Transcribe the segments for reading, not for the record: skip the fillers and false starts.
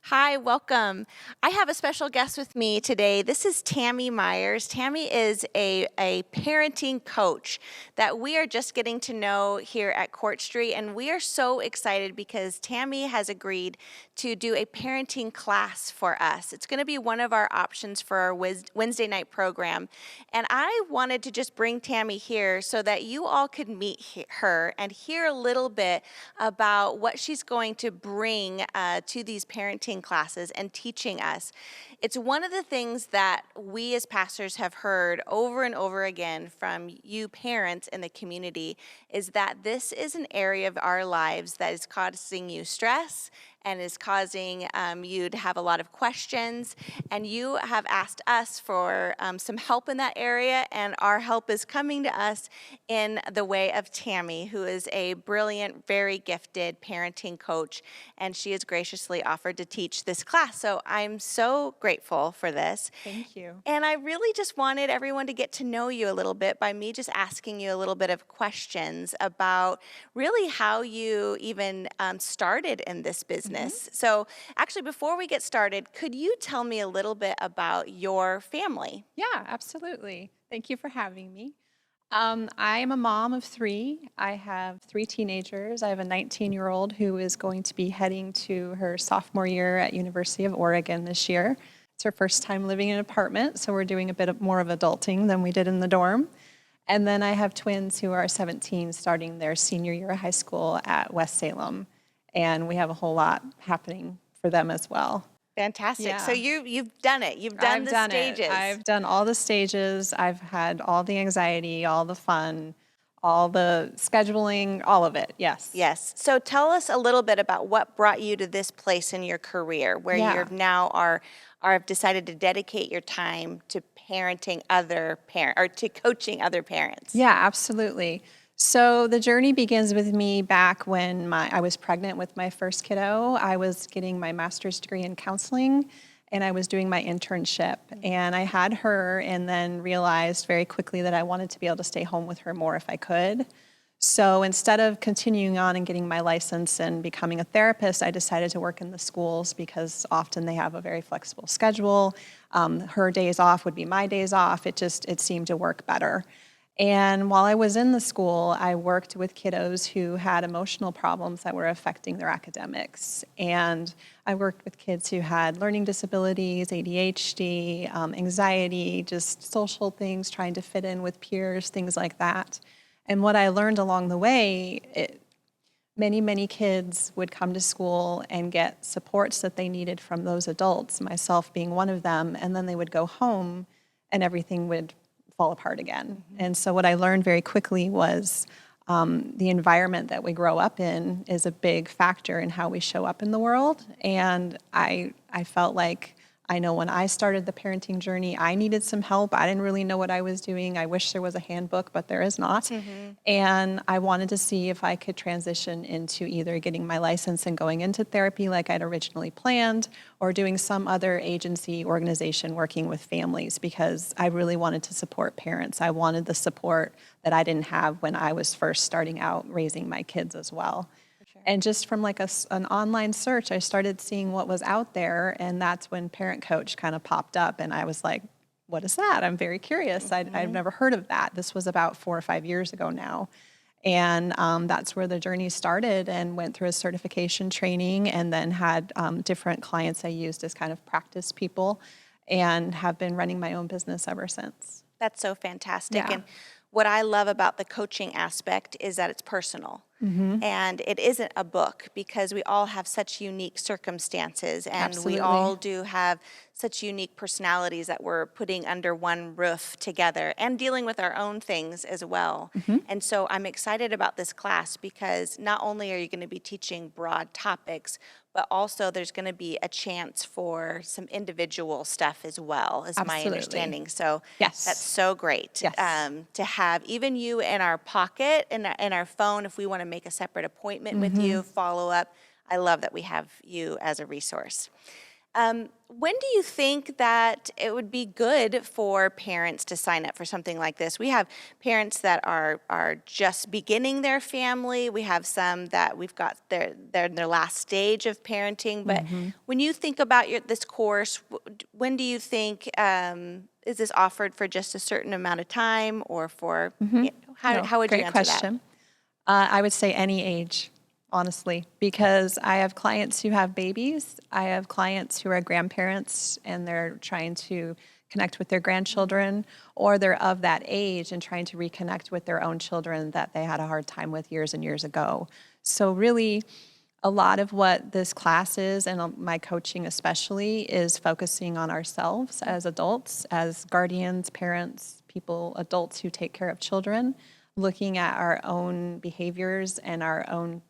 Hi, welcome. I have a special guest with me today. This is Tami Meyers. Tami is a parenting coach that we are just getting to know here at Court Street, and we are so excited because Tami has agreed to do a parenting class for us. It's going to be one of our options for our Wednesday night program, and I wanted to just bring Tami here so that you all could meet her and hear a little bit about what she's going to bring to these parenting classes and teaching us. It's one of the things that we as pastors have heard over and over again from you parents in the community is that this is an area of our lives that is causing you stress and is causing you to have a lot of questions. And you have asked us for some help in that area, and our help is coming to us in the way of Tami, who is a brilliant, very gifted parenting coach, and she has graciously offered to teach this class. So I'm so grateful for this. Thank you. And I really just wanted everyone to get to know you a little bit by me just asking you a little bit of questions about really how you even started in this business. So actually, before we get started, could you tell me a little bit about your family? Yeah, absolutely. Thank you for having me. I am a mom of three. I have three teenagers. I have a 19-year-old who is going to be heading to her sophomore year at University of Oregon this year. It's her first time living in an apartment, so we're doing a bit more of adulting than we did in the dorm. And then I have twins who are 17, starting their senior year of high school at West Salem. And we have a whole lot happening for them as well. Fantastic. So Yeah. you've done it. You've done I've the done stages. it. I've done all the stages. I've had all the anxiety, all the fun, all the scheduling, all of it. Yes. Yes. So tell us a little bit about what brought you to this place in your career where Yeah. you've now are decided to dedicate your time to parenting other parent or to coaching other parents. Yeah, absolutely. So the journey begins with me back when I was pregnant with my first kiddo. I was getting my master's degree in counseling and I was doing my internship. And I had her and then realized very quickly that I wanted to be able to stay home with her more if I could. So instead of continuing on and getting my license and becoming a therapist, I decided to work in the schools because often they have a very flexible schedule. Her days off would be my days off. It seemed to work better. And while I was in the school, I worked with kiddos who had emotional problems that were affecting their academics. And I worked with kids who had learning disabilities, ADHD, anxiety, just social things, trying to fit in with peers, things like that. And what I learned along the way, many kids would come to school and get supports that they needed from those adults, myself being one of them, and then they would go home and everything would fall apart again. And so what I learned very quickly was the environment that we grow up in is a big factor in how we show up in the world. And I felt like I know when I started the parenting journey, I needed some help. I didn't really know what I was doing. I wish there was a handbook, but there is not. And I wanted to see if I could transition into either getting my license and going into therapy like I'd originally planned, or doing some other agency organization working with families, because I really wanted to support parents. I wanted the support that I didn't have when I was first starting out raising my kids as well. And just from like an online search, I started seeing what was out there, and that's when Parent Coach kind of popped up, and I was like, what is that? I'm very curious. I've never heard of that. This was about 4 or 5 years ago now. And that's where the journey started, and went through a certification training, and then had different clients I used as kind of practice people, and have been running my own business ever since. That's so fantastic. Yeah. And what I love about the coaching aspect is that it's personal. And it isn't a book because we all have such unique circumstances and Absolutely. we all do have such unique personalities that we're putting under one roof together and dealing with our own things as well. And so I'm excited about this class because not only are you going to be teaching broad topics, but also there's going to be a chance for some individual stuff as well, is my Absolutely. understanding. So Yes. that's so great Yes. to have even you in our pocket, in our phone, if we want to make a separate appointment with you, follow up. I love that we have you as a resource. When do you think that it would be good for parents to sign up for something like this? We have parents that are just beginning their family. We have some that we've got they're in their last stage of parenting. But when you think about this course, when do you think is this offered for just a certain amount of time, or for No, how would you great answer that? question. I would say any age, honestly, because I have clients who have babies. I have clients who are grandparents and they're trying to connect with their grandchildren, or they're of that age and trying to reconnect with their own children that they had a hard time with years and years ago. So really, a lot of what this class is, and my coaching especially, is focusing on ourselves as adults, as guardians, parents, people, adults who take care of children, looking at our own behaviors and our own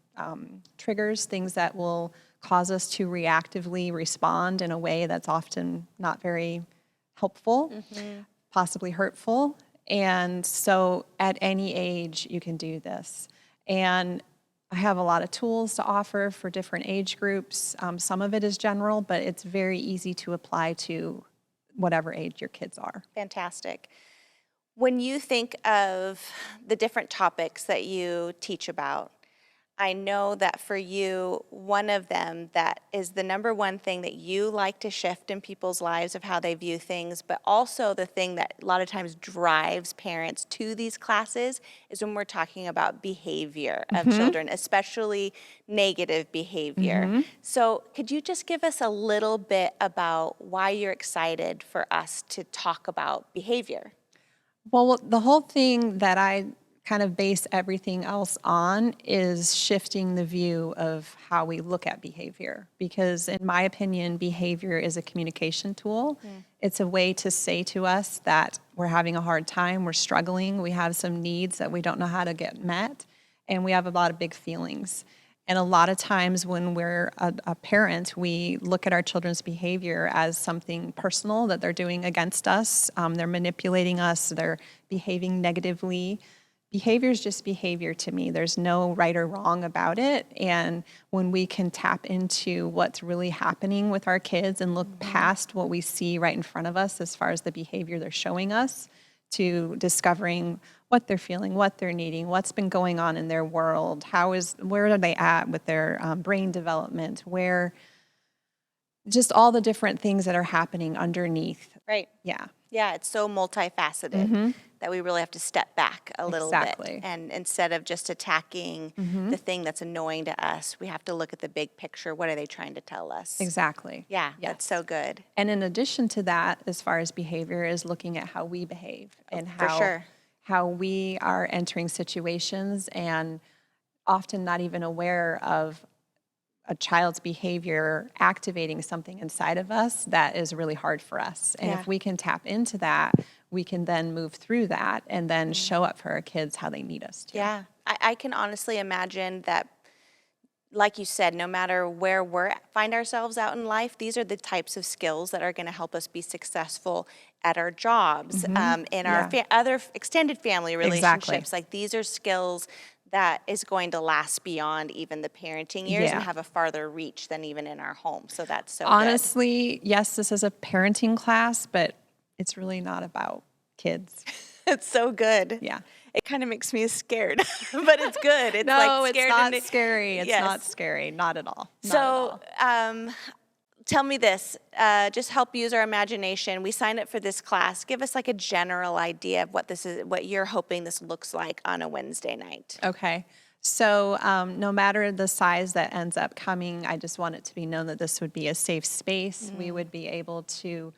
triggers, things that will cause us to reactively respond in a way that's often not very helpful, possibly hurtful. And so at any age, you can do this. And I have a lot of tools to offer for different age groups. Some of it is general, but it's very easy to apply to whatever age your kids are. Fantastic. When you think of the different topics that you teach about, I know that for you, one of them that is the number one thing that you like to shift in people's lives of how they view things, but also the thing that a lot of times drives parents to these classes is when we're talking about behavior of children, especially negative behavior. So could you just give us a little bit about why you're excited for us to talk about behavior? Well, the whole thing that I kind of base everything else on is shifting the view of how we look at behavior. Because in my opinion, behavior is a communication tool. It's a way to say to us that we're having a hard time, we're struggling, we have some needs that we don't know how to get met, and we have a lot of big feelings. And a lot of times when we're a parent, we look at our children's behavior as something personal that they're doing against us. They're manipulating us, they're behaving negatively. Behavior is just behavior to me. There's no right or wrong about it. And when we can tap into what's really happening with our kids and look past what we see right in front of us as far as the behavior they're showing us, to discovering what they're feeling, what they're needing, what's been going on in their world, where are they at with their brain development, where just all the different things that are happening underneath. Right. Yeah. Yeah, it's so multifaceted that we really have to step back a little Exactly. bit. And instead of just attacking the thing that's annoying to us, we have to look at the big picture. What are they trying to tell us? Exactly. Yeah, Yes. that's so good. And in addition to that, as far as behavior, is looking at how we behave and For sure. how we are entering situations and often not even aware of a child's behavior activating something inside of us that is really hard for us. And Yeah. if we can tap into that, we can then move through that and then show up for our kids how they need us to. Yeah, I can honestly imagine that, like you said, no matter where find ourselves out in life, these are the types of skills that are going to help us be successful at our jobs, in our other extended family relationships. Exactly. Like, these are skills that is going to last beyond even the parenting years and Yeah. have a farther reach than even in our home. So that's so good. Honestly, yes, this is a parenting class, but it's really not about kids. It's so good. Yeah. It kind of makes me scared, but it's good. It's No, like it's scared not and scary. It's not yes. scary. Not at all. Not at So, all. tell me this, just help use our imagination. We signed up for this class. Give us like a general idea of what this is, what you're hoping this looks like on a Wednesday night. Okay. So no matter the size that ends up coming, I just want it to be known that this would be a safe space. We would be able to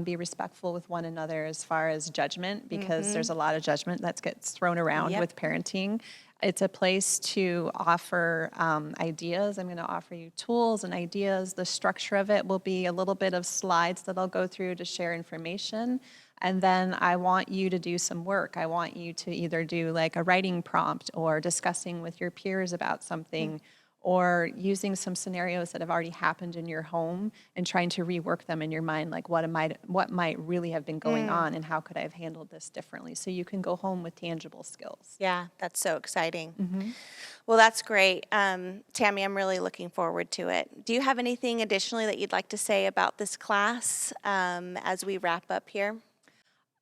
be respectful with one another as far as judgment, because there's a lot of judgment that gets thrown around Yep. with parenting. It's a place to offer ideas. I'm going to offer you tools and ideas. The structure of it will be a little bit of slides that I'll go through to share information. And then I want you to do some work. I want you to either do like a writing prompt or discussing with your peers about something, or using some scenarios that have already happened in your home and trying to rework them in your mind, like what might really have been going on and how could I have handled this differently? So you can go home with tangible skills. Yeah, that's so exciting. Well, that's great. Tami, I'm really looking forward to it. Do you have anything additionally that you'd like to say about this class as we wrap up here?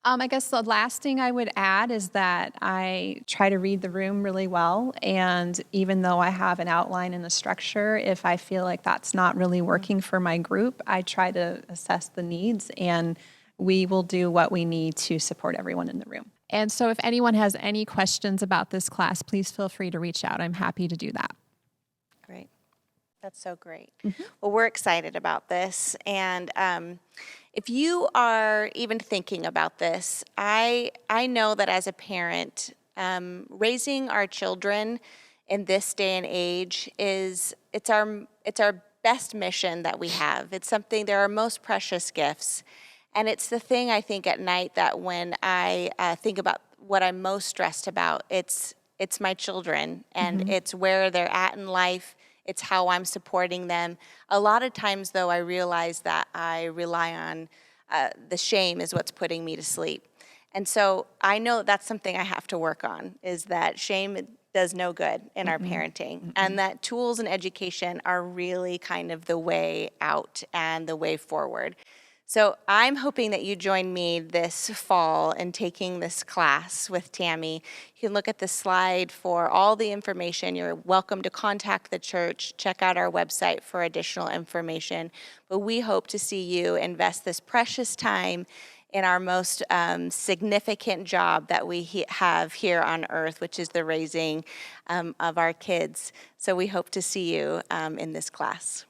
I guess the last thing I would add is that I try to read the room really well. And even though I have an outline and a structure, if I feel like that's not really working for my group, I try to assess the needs and we will do what we need to support everyone in the room. And so if anyone has any questions about this class, please feel free to reach out. I'm happy to do that. Great. That's so great. Well, we're excited about this. And if you are even thinking about this, I know that as a parent, raising our children in this day and age it's our best mission that we have. It's something, they're our most precious gifts. And it's the thing I think at night that when I think about what I'm most stressed about, it's my children and it's where they're at in life. It's how I'm supporting them. A lot of times, though, I realize that I rely on the shame is what's putting me to sleep. And so I know that's something I have to work on, is that shame does no good in our parenting. And that tools and education are really kind of the way out and the way forward. So I'm hoping that you join me this fall in taking this class with Tami. You can look at the slide for all the information. You're welcome to contact the church, check out our website for additional information. But we hope to see you invest this precious time in our most significant job that we have here on earth, which is the raising of our kids. So we hope to see you in this class.